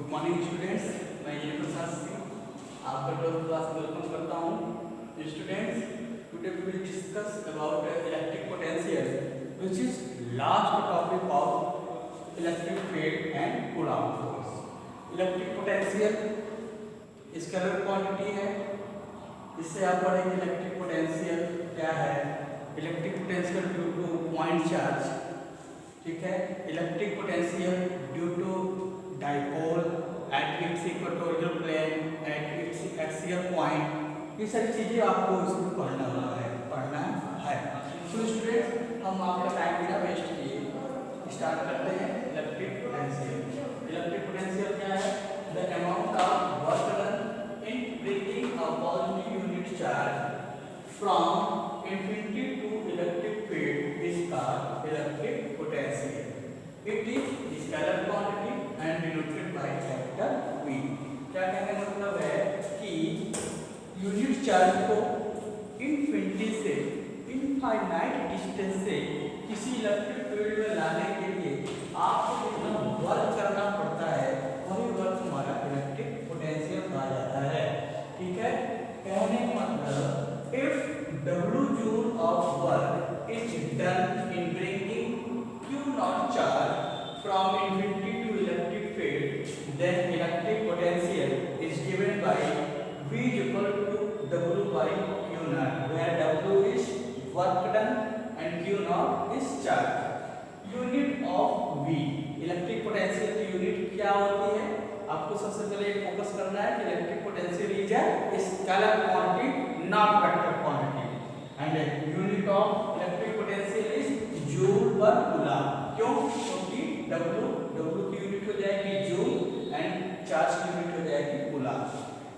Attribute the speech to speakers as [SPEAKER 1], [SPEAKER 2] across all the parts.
[SPEAKER 1] Good morning students, मैं ये प्रसाद सिंह आपका 12th क्लास वेलकम करता हूँ। Students, today we will discuss about electric potential which is last topic of electric field and Coulomb force. Electric potential scalar quantity है, इससे आप पढ़ेंगे electric potential क्या है, electric potential due to point charge, ठीक है, electric potential due to dipole at its equatorial plane at its axial point. ये सारी चीजें आपको इसमें पढ़ना है। तो स्टूडेंट्स, हम आपका टाइम बिना वेस्ट किए स्टार्ट करते हैं। इलेक्ट्रिक पोटेंशियल क्या है? The amount of work done in bringing a positive unit charge from infinity to electric field is called electric potential. It is scalar quantity and denoted by capital V। क्या कहने का मतलब है कि unit charge को infinity से infinite distance से किसी इलेक्ट्रिक फील्ड में लाने के लिए आपको जितना वर्क करना पड़ता है वही वर्क हमारा इलेक्ट्रिक पोटेंशियल कहा जाता है। ठीक है, कहने का मतलब if W joule of work is done in bringing Q naught charge from infinity to electric field, then electric potential is given by V is equal to W by Q naught, where W is work done and Q naught is charge. Unit of V, electric potential की unit क्या होती है? आपको सबसे पहले focus करना है कि electric potential is a scalar quantity not vector quantity and unit of electric potential is joule per coulomb. क्यों? क्योंकि W की यूनिट हो जाएगी जूल एंड चार्ज की यूनिट हो जाएगी कूलम।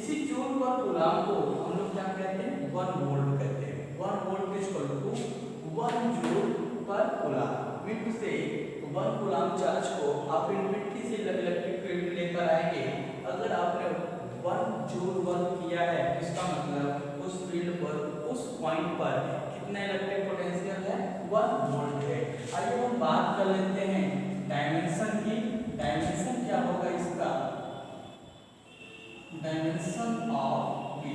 [SPEAKER 1] इसी जूल पर कूलम को हम लोग क्या कहते हैं? 1 वोल्ट कहते हैं। 1 volt is equal to 1 joule per coulomb. Mean से 1 कूलम चार्ज को आप इनफिनिटी से इलेक्ट्रिक फील्ड में लेकर आएंगे। अगर आपने 1 जूल वर्क किया है, इसका मतलब उस फील्ड पर, उस पॉइंट पर कितना इलेक्ट्रिक पोटेंशियल है? 1 वोल्ट है। आइए हम बात कर लेते हैं डायमेंशन की। डायमेंशन क्या होगा इसका? Dimension of V।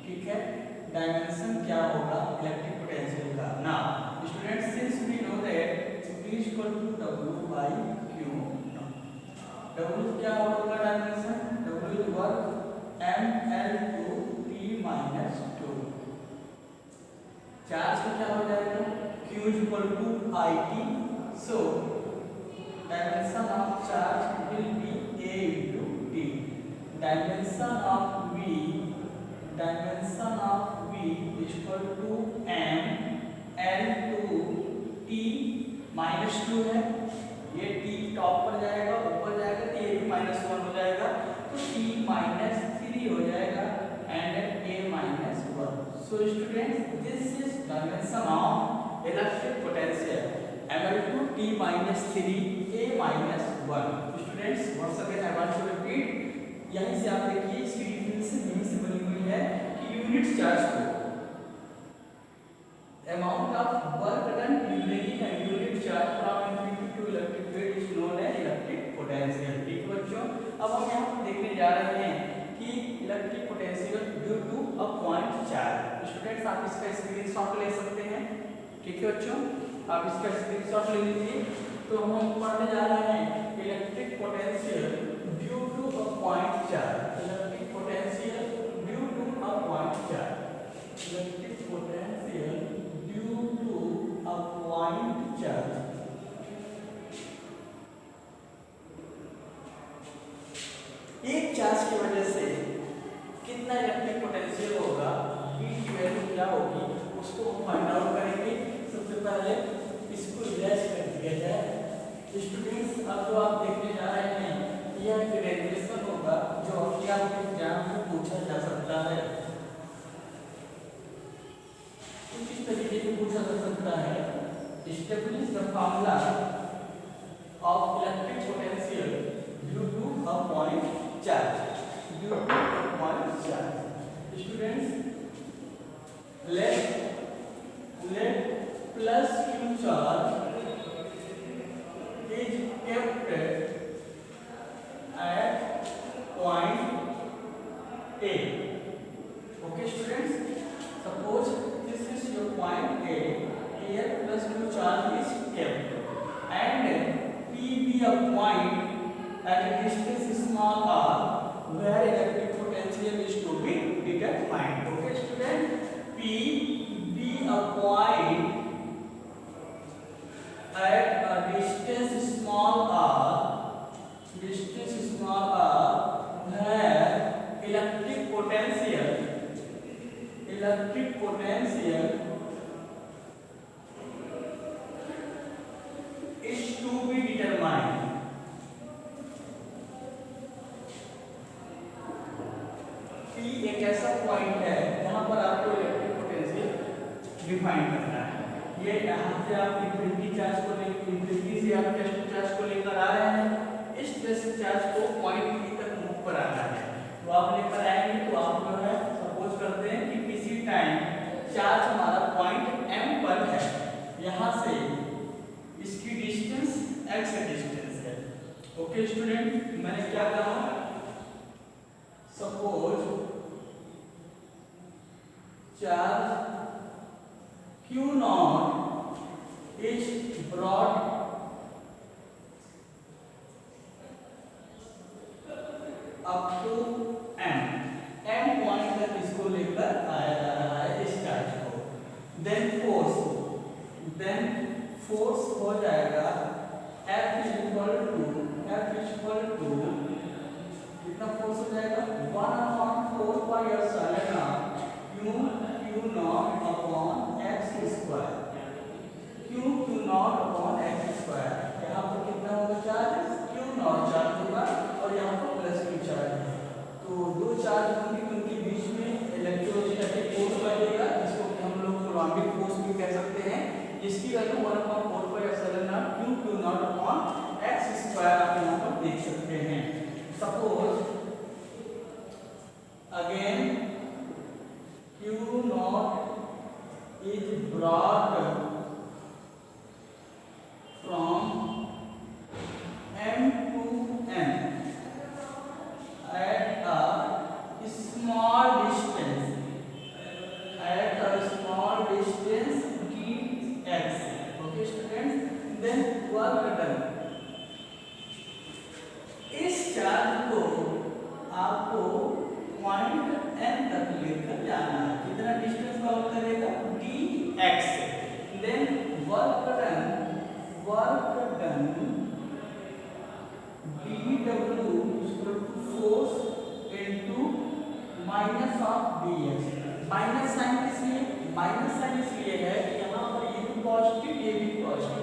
[SPEAKER 1] ठीक है, डायमेंशन क्या होगा इलेक्ट्रिक पोटेंशियल का? Now students, since we know that V is equal to W by Q naught। W क्या होगा dimension? W is work ml to T minus 2। Charge का क्या हो जाएगा? Q is equal to IT। So dimension of charge will be A into T। dimension of V is equal to m L to T minus 2 है। ये T top पर जाएगा, ऊपर जाएगा तो ये भी -1 हो जाएगा, तो T -3 हो जाएगा and A -1। So students, this is dimension of electric potential ml to T -3 A -1। Students, once again I want to repeat, यहीं से आप देखिए इसकी डिफिनेशन यहीं से बनी हुई है कि यूनिट चार्ज को amount of work done in bringing a unit charge from infinity to electric field is known as electric potential। ठीक बच्चों, अब हम यहाँ पर देखने जा रहे हैं कि electric potential due to a point charge. Students, आप इसका स्क्रीनशॉट ले सकते हैं। ठीक है बच्चों, आप इसका स्क्रीनशॉट ले लीजिए। तो हम पढ़ने जा रहे हैं electric potential due to a point charge. Electric potential due to a point charge. Electric potential due to a point charge। एक चार्ज की वजह से कितना इलेक्ट्रिक पोटेंशियल होगा, V की वैल्यू क्या होगी, उसको हम फाइंड आउट करेंगे। सबसे पहले इसको इरेज कर दिया जाए। स्टूडेंट्स, अब जो आप देखने जा रहे हैं यह एक डेरिवेशन होगा जो आपके एग्जाम में पूछा जा सकता है। इस तरीके से पूछा जा सकता है, establish the formula of electric potential due to a point charge। due to a point charge। Students, let plus Q charge is kept at a point at a distance small r where electric potential is to be determined. Okay student, P be a point at a distance small r where electric potential is to be determined. P एक ऐसा point है जहां पर आपको electric potential define करना है। ये यहाँ से आप इंफिनिटी चार्ज को लेकर, इंफिनिटी से आप टेस्ट चार्ज को लेकर आ रहे हैं, इस टेस्ट चार्ज को पॉइंट P तक मूव पर आना है। तो आप लेकर आएंगे तो आप जो है सपोज करते हैं कि किसी टाइम चार्ज हमारा पॉइंट M पर है, यहाँ से इसकी डिस्टेंस x डिस्टेंस है। ओके स्टूडेंट, मैंने क्या कहा, suppose charge Q naught is brought up to M point तक इसको लेकर आया जा रहा है इस चार्ज को। देन फोर्स हो जाएगा F इक्वल टू कितना फोर्स हो जाएगा 1/4 pi epsilon Q not upon x square, Q not upon x square. यहाँ पर कितना होगा चार्ज, Q नॉट चार्ज होगा और यहाँ पर प्लस Q चार्ज है। तो दो चार्ज होंगे, उनके बीच में इलेक्ट्रोस्टैटिक फोर्स लगेगा, जिसको हम लोग कूलॉम्बिक फोर्स भी कह सकते हैं। इसकी value 1/4 pi epsilon Q not upon x square आप यहाँ पर देख सकते हैं। Suppose again Q naught is brought from M to N at a small distance dx. Okay students, then work done. इस चार्ज को आपको पॉइंट N तक लेकर जाना है। कितना डिस्टेंस कवर करेगा dx। Then work done dw equal to force into minus of dx। Minus sign किसलिए, माइनस साइन इसलिए है कि यहाँ पर ये भी पॉजिटिव ये भी पॉजिटिव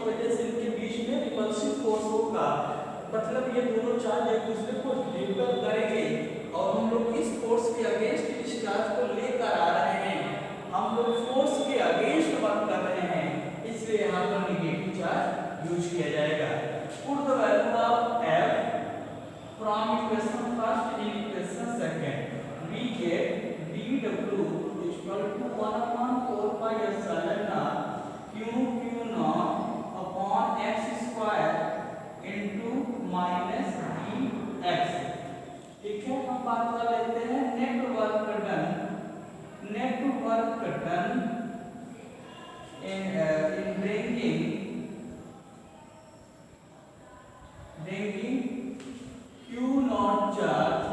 [SPEAKER 1] वजह से इनके बीच में रिपल्सिव फोर्स होगा। मतलब ये दोनों चार्ज एक दूसरे को रिपेल करेंगे और हम लोग इस फोर्स के अगेंस्ट इस चार्ज को लेकर आ रहे हैं। हम लोग फोर्स के अगेंस्ट वर्क कर रहे हैं, इसलिए यहाँ पर नेगेटिव चार्ज यूज किया जाएगा। Put the value of F from equation first in equation second. We get dw equal to 1/4 pi epsilon Q not upon x square into minus dx। ठीक है, हम बात कर लेते हैं net work done in bringing Q naught charge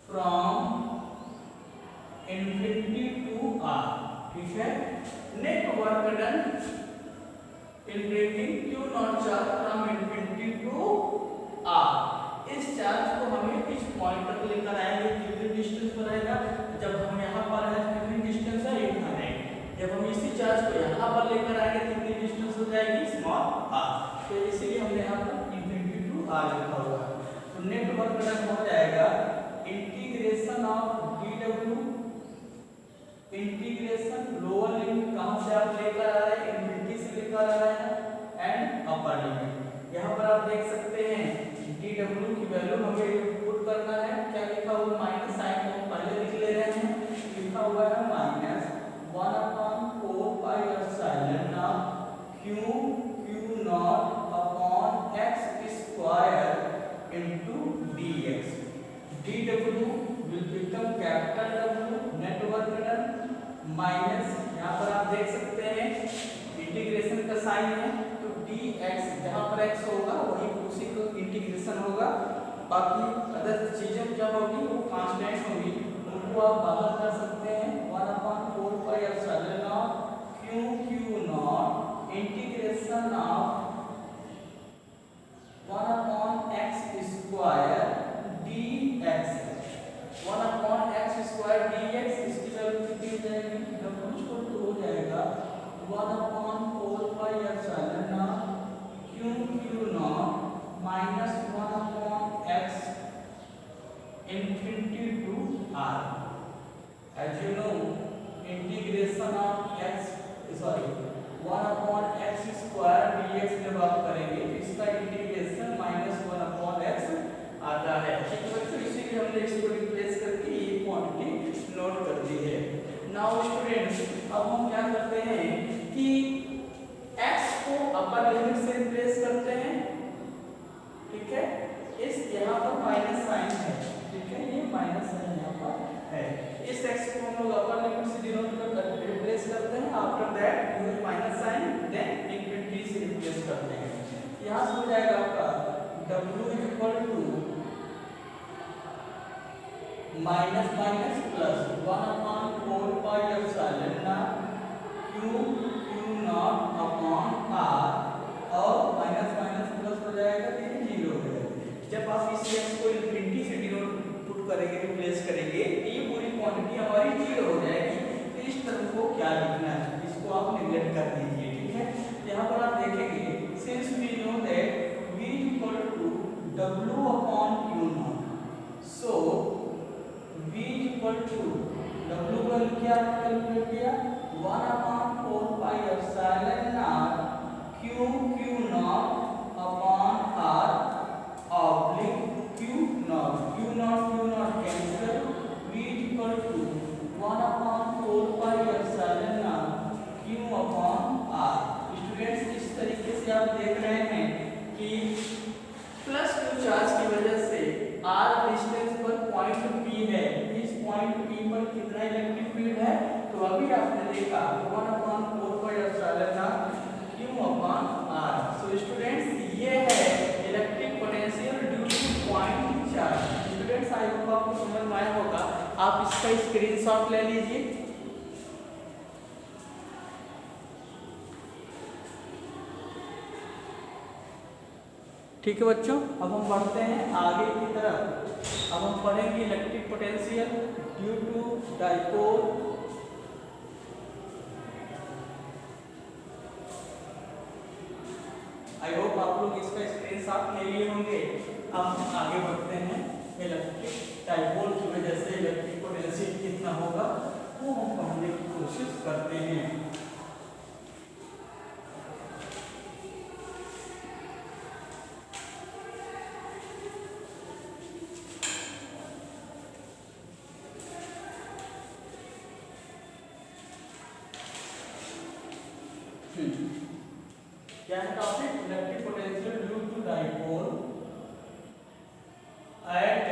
[SPEAKER 1] from infinity to R। ठीक है, net work done in bringing Q naught charge from infinity to R। इस चार्ज को हमें इस पॉइंट तक लेकर आएंगे, कितने डिस्टेंस पर आएगा, जब हम यहाँ पर है कितनी डिस्टेंस है 8 है। जब हम इसी चार्ज को यहाँ पर लेकर आएंगे कितनी डिस्टेंस हो जाएगी स्मॉल r। तो इसीलिए हमने यहाँ पर इंफिनिटी टू r लिखा हुआ है। तो नेट वर्क डन हो जाएगा integration of dw, integration lower limit कहाँ से आप लेकर आ रहे हैं, इंफिनिटी से लेकर आ रहे हैं, एंड अपर लिमिट। यहाँ पर आप देख सकते हैं dw की वैल्यू हमें पुट करना है। क्या लिखा हुआ, माइनस साइन को हम पहले लिख ले रहे हैं, लिखा हुआ है minus 1/4 pi epsilon Q not upon x square into dx। dw will become capital W net work done minus, यहाँ पर आप देख सकते हैं इंटीग्रेशन का साइन है तो डी एक्स, जहाँ पर एक्स होगा वही उसी को इंटीग्रेशन होगा, बाकी अदर चीजें जब होगी वो कांस्टेंट होगी, उनको आप बाहर कर सकते हैं। 1/4 pi epsilon not Q Q not integration of 1/x square dx, 1/x square dx, इसकी वैल्यू कितनी हो जाएगी, w हो जाएगा 1/4 pi epsilon not Q Q not minus 1/x infinity to r। As you know, integration of x, sorry, 1/x square dx जब आप करेंगे तो इसका इंटीग्रेशन माइनस 1/x आता है। ठीक है बच्चों, इसीलिए हमने इसको रिप्लेस करके ये क्वांटिटी नोट कर दी है। नाउ स्टूडेंट्स, अब हम क्या करते हैं कि x को अपर लिमिट से रिप्लेस करते हैं। ठीक है, इस यहाँ पर माइनस साइन है, ठीक है, ये माइनस साइन यहाँ पर है, इस x को हम लोग अपर लिमिट से डिनोट कर रिप्लेस करते हैं। After that use minus sign, then infinity से रिप्लेस करते हैं। यहाँ से हो जाएगा आपका w equal to minus minus plus 1/4 pi epsilon not q q not upon r, और माइनस माइनस प्लस हो जाएगा तो ये 0 हो जाएगा। जब आप इस x को इंफिनिटी से डिनोट पुट करेंगे, रिप्लेस करेंगे, ये पूरी क्वांटिटी हमारी 0 हो जाएगी। तो इस टर्म को क्या लिखना है, इसको आप निगलेक्ट कर दीजिए। ठीक है, यहाँ पर आप देखेंगे since we know that v equal to w upon q not, so v equal to w का क्या कैलकुलेट किया 1/4 pi epsilon not q q not upon r oblique q not cancel, v equal to 1/4 pi epsilon not q upon r। Students, इस तरीके से आप देख रहे हैं कि प्लस q चार्ज की वजह से r डिस्टेंस पर पॉइंट p है, इस पॉइंट p पर कितना इलेक्ट्रिक फील्ड है, तो अभी आपने देखा 1/4 pi epsilon not q upon r। So students, ये है electric potential due to point charge. Students, I hope आपको समझ में आया होगा। आप इसका स्क्रीनशॉट ले लीजिए। ठीक है बच्चों, अब हम बढ़ते हैं आगे की तरफ। अब हम पढ़ेंगे electric potential due to dipole. I hope आप लोग इसका स्क्रीनशॉट ले लिए होंगे। अब हम आगे बढ़ते हैं, इलेक्ट्रिक डाइपोल की वजह से इलेक्ट्रिक पोटेंशियल कितना होगा वो हम पढ़ने की कोशिश करते हैं। क्या है topic, electric potential due to dipole at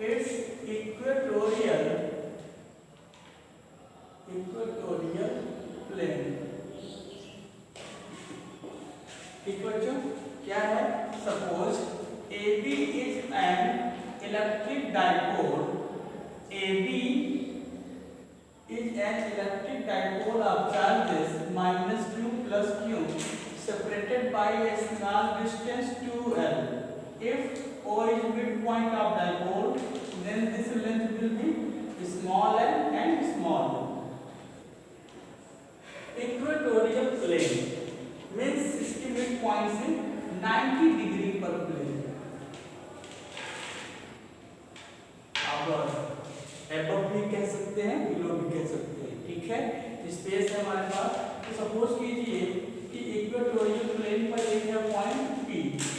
[SPEAKER 1] its equatorial plane. ठीक बच्चों, क्या है, suppose AB is an electric dipole, AB is an electric dipole of charges -q plus q separated by a small distance 2l. If O is midpoint of dipole, then this length will be small l and small l. Equatorial plane means इसकी midpoint से 90 degree पर plane. आप above भी कह सकते हैं, below भी कह सकते हैं। ठीक है, स्पेस है हमारे पास। तो सपोज कीजिए कि इक्वेटोरियल प्लेन पर एक है पॉइंट P,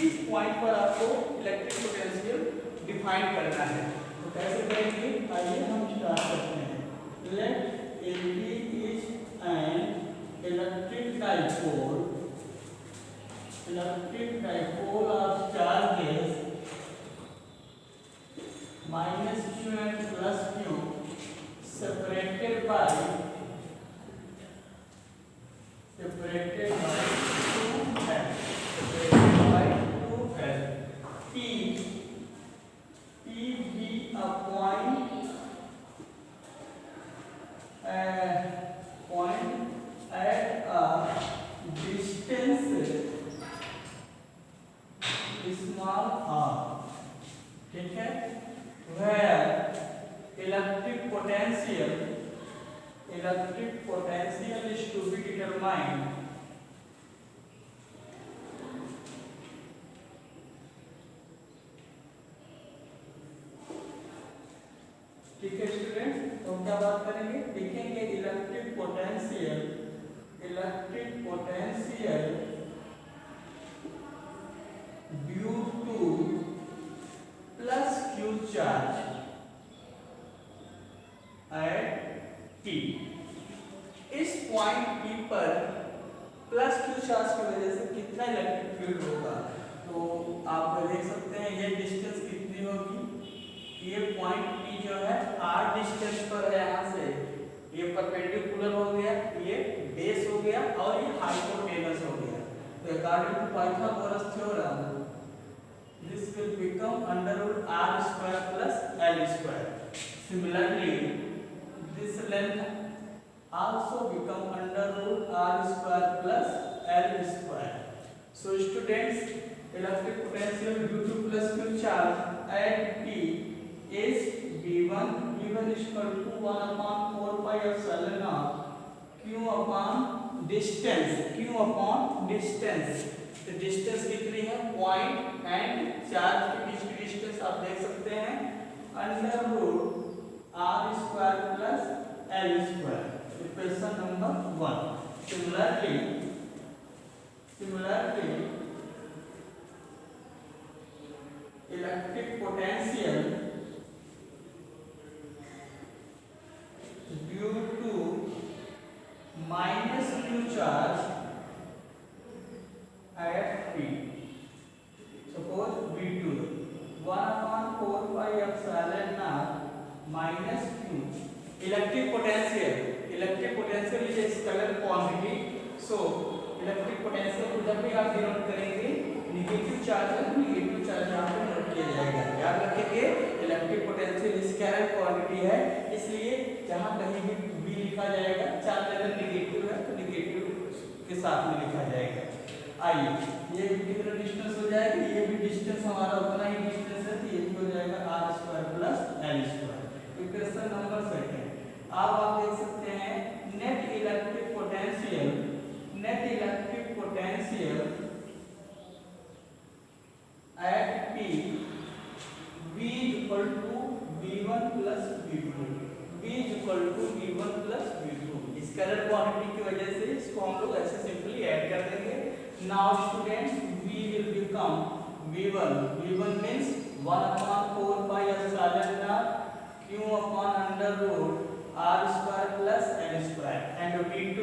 [SPEAKER 1] इस पॉइंट पर आपको इलेक्ट्रिक पोटेंशियल डिफाइन करना है। तो कैसे करेंगे, आइए हम स्टार्ट करते हैं। Let AB is an electric dipole of charges -q and +q separated by 2 ठीक है, where electric potential is to be determined ठीक है स्टूडेंट। तो क्या बात करेंगे, देखेंगे electric potential due two plus Q charge at T. इस पॉइंट पी पर प्लस क्यू चार्ज की वजह से कितना इलेक्ट्रिक फील्ड होगा, तो आप देख सकते हैं ये डिस्टेंस कितनी होगी, ये पॉइंट पी जो है आर डिस्टेंस पर है, यहाँ से ये परपेंडिकुलर हो गया, ये बेस हो गया और ये हाइपोटेनस हो गया। तो according to Pythagoras theorem this will become under root r square plus l square. Similarly this length also become under root r square plus l square. So students, electric potential due to plus q charge at T is V1 is equal to 1 upon 4 pi epsilon naught q upon distance। तो distance कितनी है, point and charge के बीच की distance आप देख सकते हैं, under root r square plus l square। Equation number 1। Similarly, electric potential due to minus q charge at P, suppose V2 1 upon 4 pi epsilon naught minus q। Electric potential is a scalar quantity. So electric potential को जब भी आप denote करेंगे negative charge है, negative charge यहाँ पे note किया जाएगा। याद रखेंगे इलेक्ट्रिक पोटेंशियल स्केलर क्वांटिटी है, इसलिए जहाँ कहीं भी v लिखा जाएगा, चार्ज अगर नेगेटिव है तो नेगेटिव के साथ में लिखा जाएगा। आइए ये भी कितना डिस्टेंस हो जाएगा, ये भी डिस्टेंस हमारा उतना ही डिस्टेंस है, तो ये भी हो जाएगा r square plus l square. Equation number 2। अब आप देख सकते हैं net electric potential at P V equal to V1 plus V2। Scalar quantity की वजह से इसको हम लोग ऐसे सिंपली ऐड कर देंगे। Now students V will become V1 means 1 upon 4 pi epsilon naught q upon under root r square plus l square and V2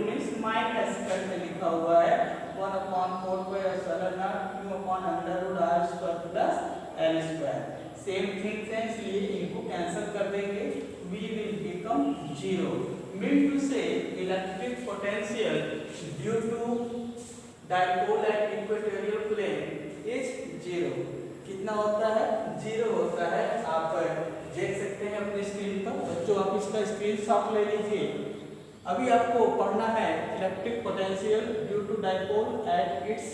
[SPEAKER 1] means minus करके लिखा हुआ है 1 upon 4 pi epsilon naught q upon under root r square plus l square। Same thing है, इसलिए इनको cancel कर देंगे, V will become 0। Mean to say electric potential due to dipole at equatorial plane is 0। कितना होता है, 0 होता है। आप देख सकते हैं अपनी स्क्रीन पर। बच्चों आप इसका स्क्रीनशॉट ले लीजिए। अभी आपको पढ़ना है electric potential due to dipole at its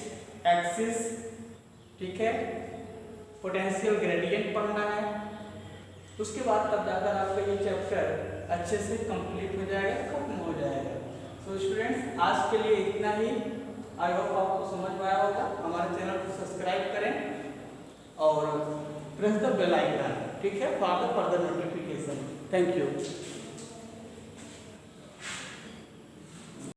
[SPEAKER 1] axis, ठीक है, पोटेंशियल ग्रेडियंट पढ़ना है। उसके बाद तब जाकर आपका ये चैप्टर अच्छे से कंप्लीट हो जाएगा, खत्म हो जाएगा। सो स्टूडेंट्स आज के लिए इतना ही। आई होप आपको समझ में आया होगा। हमारे चैनल को सब्सक्राइब करें और प्रेस द बेल आइकन, ठीक है, for the further notification. Thank you.